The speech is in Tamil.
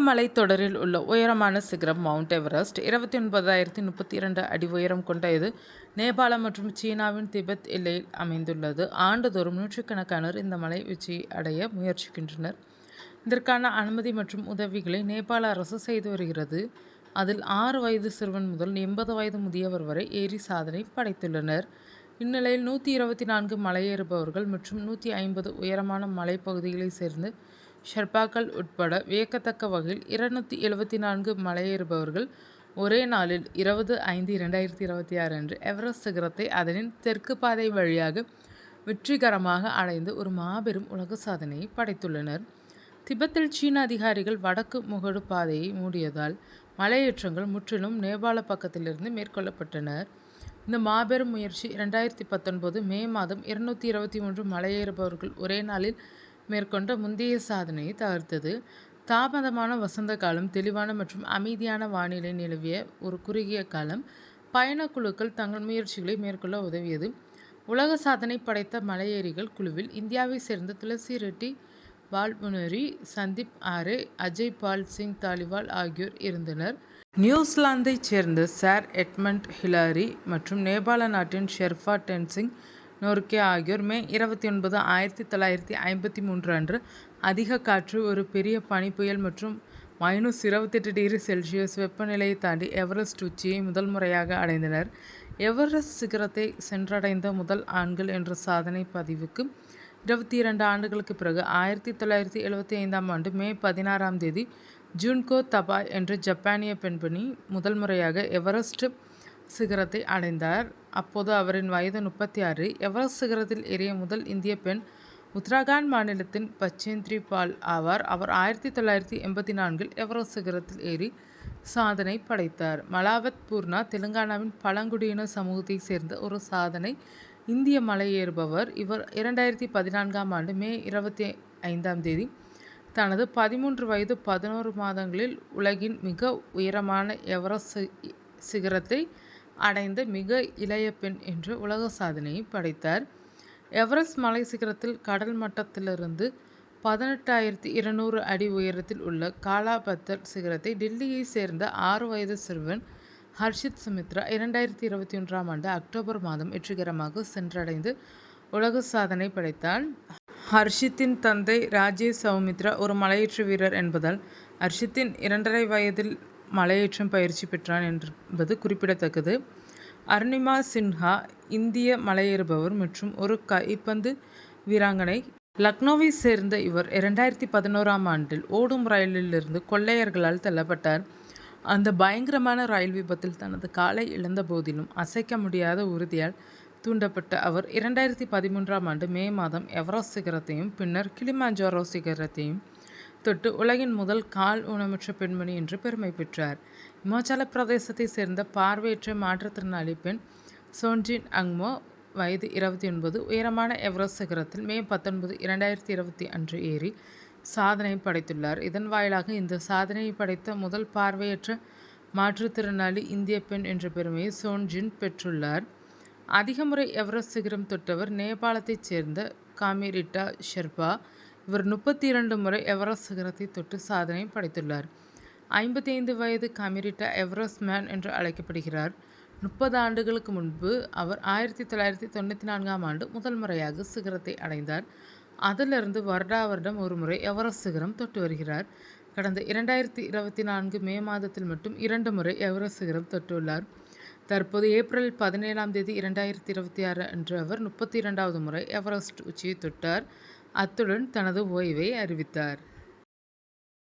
மலைத்தொடரில் உள்ள உயரமான சிகரம் மவுண்ட் எவரெஸ்ட் 29,032 அடி உயரம் கொண்ட இது நேபாளம் மற்றும் சீனாவின் திபெத் எல்லையில் அமைந்துள்ளது. ஆண்டுதோறும் நூற்றுக்கணக்கானோர் இந்த மலை உச்சியை அடைய முயற்சிக்கின்றனர். இதற்கான அனுமதி மற்றும் உதவிகளை நேபாள அரசு செய்து வருகிறது. அதில் 6 வயது சிறுவன் முதல் 80 வயது முதியவர் வரை ஏறி சாதனை படைத்துள்ளனர். இந்நிலையில் 124 மலையேறுபவர்கள் மற்றும் 150 உயரமான மலைப்பகுதிகளைச் சேர்ந்த ஷெர்பாக்கள் உட்பட வியக்கத்தக்க வகையில் 274 மலையேறுபவர்கள் ஒரே நாளில் 20/5/2026 அன்று எவரெஸ்ட் சிகரத்தை அதனின் தெற்கு பாதை வழியாக வெற்றிகரமாக அடைந்து ஒரு மாபெரும் உலக சாதனையை படைத்துள்ளனர். திபெத்தில் சீன அதிகாரிகள் வடக்கு முகடு பாதையை மூடியதால் மலையேற்றங்கள் முற்றிலும் நேபாள பக்கத்திலிருந்து மேற்கொள்ளப்பட்டன. இந்த மாபெரும் முயற்சி 2019 மே மாதம் 223 மலையேறுபவர்கள் ஒரே நாளில் மேற்கொண்ட முந்தைய சாதனையை தகர்த்தது. தாமதமான வசந்த காலம், தெளிவான மற்றும் அமைதியான வானிலை நிலவிய ஒரு குறுகிய காலம் பயணக்குழுக்கள் தங்கள் முயற்சிகளை மேற்கொள்ள உதவியது. உலக சாதனை படைத்த மலையேறிகள் குழுவில் இந்தியாவை சேர்ந்த துளசி ரெட்டி பால்முனரி, சந்தீப் ஆரே, அஜய் பால் சிங் தாலிவால் ஆகியோர் இருந்தனர். நியூசிலாந்தைச் சேர்ந்த சார் எட்மண்ட் ஹிலாரி மற்றும் நேபாள நாட்டின் ஷெர்பா டென்சிங் நோர்கே ஆகியோர் மே 29, 1953 அன்று அதிக காற்று, ஒரு பெரிய பனிப்புயல் மற்றும் -28°C வெப்பநிலையை தாண்டி எவரெஸ்ட் உச்சியை முதல் முறையாக அடைந்தனர். எவரெஸ்ட் சிகரத்தை சென்றடைந்த முதல் ஆண்கள் என்ற சாதனை பதிவுக்கு 22 ஆண்டுகளுக்கு பிறகு 1975 ஆண்டு மே 16 ஜூன்கோ தபாய் என்ற ஜப்பானிய பெண்மணி முதல் முறையாக எவரெஸ்ட் சிகரத்தை அடைந்தார். அப்போது அவரின் வயது 36. எவரெஸ்ட் சிகரத்தில் ஏறிய முதல் இந்திய பெண் உத்தராகண்ட் மாநிலத்தின் பச்சேந்திரி பால் ஆவார். அவர் 1984 எவரெஸ்ட் சிகரத்தில் ஏறி சாதனை படைத்தார். மலாவத் பூர்ணா தெலுங்கானாவின் பழங்குடியின சமூகத்தை சேர்ந்த ஒரு சாதனை இந்திய மலையேறுபவர். இவர் 2014 ஆண்டு மே 25 தனது 13 வயது 11 மாதங்களில் உலகின் மிக உயரமான எவரெஸ்ட் சிகரத்தை அடைந்த மிக இளைய பெண் என்ற உலக சாதனையை படைத்தார். எவரெஸ்ட் மலை சிகரத்தில் கடல் மட்டத்திலிருந்து 18,200 அடி உயரத்தில் உள்ள காலாபத்தர் சிகரத்தை டெல்லியை சேர்ந்த 6 வயது சிறுவன் ஹர்ஷித் சுமித்ரா 2021 ஆண்டு அக்டோபர் மாதம் வெற்றிகரமாக சென்றடைந்து உலக சாதனை படைத்தார். ஹர்ஷித்தின் தந்தை ராஜேஷ் சௌமித்ரா ஒரு மலையேற்ற வீரர் என்பதால் ஹர்ஷித்தின் 2.5 வயதில் மலையேற்றம் பயிற்சி பெற்றான் என்பது குறிப்பிடத்தக்கது. அருணிமா சின்ஹா இந்திய மலையேறுபவர் மற்றும் ஒரு கைப்பந்து வீராங்கனை. லக்னோவை சேர்ந்த இவர் 2011 ஆண்டில் ஓடும் ரயிலிலிருந்து கொள்ளையர்களால் தள்ளப்பட்டார். அந்த பயங்கரமான ரயில் விபத்தில் தனது காலை இழந்த போதிலும் அசைக்க முடியாத உறுதியால் தூண்டப்பட்ட அவர் 2013 ஆண்டு மே மாதம் எவரெஸ்ட் சிகரத்தையும் பின்னர் கிளிமாஞ்சோரோ சிகரத்தையும் தொட்டு உலகின் முதல் கால் ஊனமுற்ற பெண்மணி என்று பெருமை பெற்றார். இமாச்சல பிரதேசத்தை சேர்ந்த பார்வையற்ற மாற்றுத்திறனாளி பெண் சோன்ஜின் அங்மோ வயது 29 உயரமான எவரெஸ்ட் சிகரத்தில் மே 19, 2020 அன்று ஏறி சாதனை படைத்துள்ளார். இதன் வாயிலாக இந்த சாதனையை படைத்த முதல் பார்வையற்ற மாற்றுத்திறனாளி இந்திய பெண் என்ற பெருமையை சோன்ஜின் பெற்றுள்ளார். அதிக முறை எவரெஸ்ட் சிகரம் தொட்டவர் நேபாளத்தைச் சேர்ந்த காமிரிட்டா ஷெர்பா. இவர் 32 முறை எவரெஸ்ட் சிகரத்தை தொட்டு சாதனை படைத்துள்ளார். 55 வயது காமிரிட்டா எவரெஸ்ட் மேன் என்று அழைக்கப்படுகிறார். 30 ஆண்டுகளுக்கு முன்பு அவர் 1994 ஆண்டு முதல் முறையாக சிகரத்தை அடைந்தார். அதிலிருந்து வருடம் ஒரு முறை எவரெஸ்ட் சிகரம் தொட்டு வருகிறார். கடந்த 2024 மே மாதத்தில் மட்டும் 2 முறை எவரெஸ்ட் சிகரம் தொட்டுள்ளார். தற்போது ஏப்ரல் 17, 2026 அன்று அவர் 32வது முறை எவரெஸ்ட் உச்சியை தொட்டார். அத்துடன் தனது ஓய்வை அறிவித்தார்.